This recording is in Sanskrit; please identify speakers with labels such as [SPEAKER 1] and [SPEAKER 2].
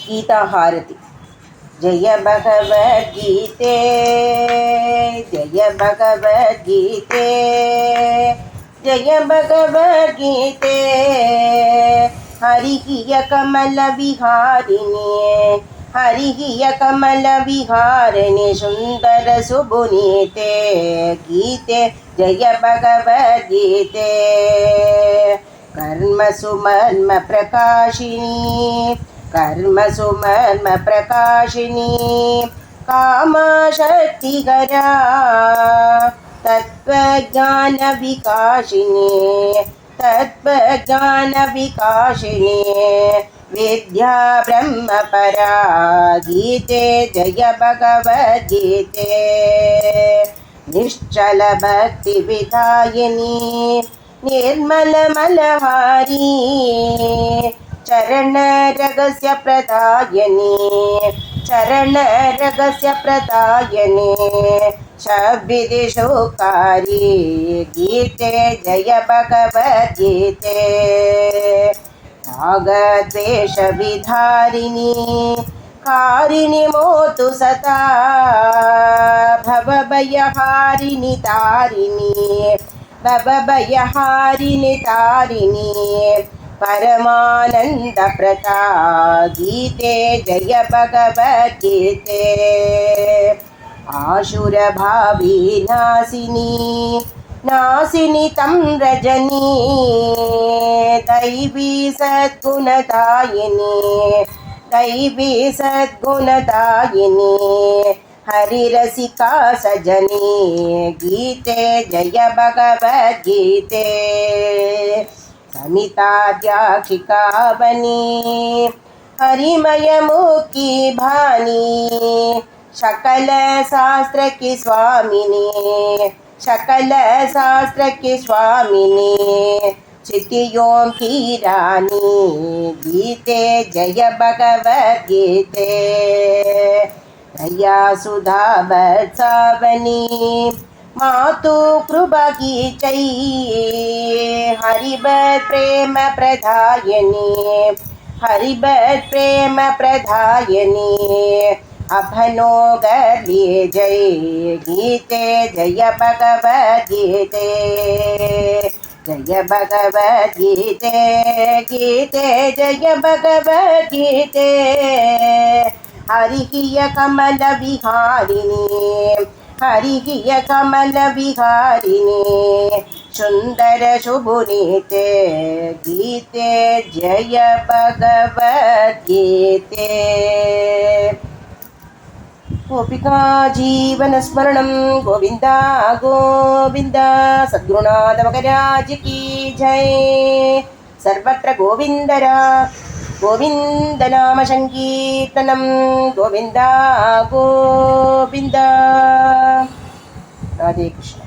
[SPEAKER 1] गीताहारति। जय भगवद्गीते जय भगवद्गीते जय भगवद्गीते हरिः कमलविहारिणे हरिः कमलविहारिणे सुन्दरसुपुनीते गीते जय भगवद्गीते कर्मसु मर्मप्रकाशिनी कामशक्तिकरा तत्त्वज्ञानविकाशिनी विद्या ब्रह्मपरा गीते जय भगवद्गीते निश्चलभक्तिविधायिनी निर्मलमलहारी चरणरहस्य प्रदायिनी शब्दिशोकारी गीते जय भगवद्गीते रागद्वेषविधारिणी कारिणि मोतु सदा भवभयहारिणि तारिणी परमानन्दप्रदा गीते जय भगवद्गीते आशुरभाविनाशिनी तं रजनी दैवी सद्गुणदायिनी हरिरसिका सजनी गीते जय भगवद्गीते समिताद्याक्षिकावनी हरिमयमुखी भानी सकल शास्त्र की स्वामिनी चितियों की रानी गीते जय भगवद्गीते दया सुधा बरसावनी मातु कृपा की चै हरिभक्त प्रेम प्रदायिनी अभनोगली जय गीते जय भगवद्गीते गीते जय भगवद्गीते हरिः कमलविहारिणे सुन्दरशुभुनीते गीते जय भगवद्गीते गोपिका जीवनस्मरणं गोविन्दा गोविन्द सद्गुरुनाथ महाराज की जय। सर्वत्र गोविन्दनाम संकीर्तनं गोविन्दा गोविन्द। राधे कृष्ण।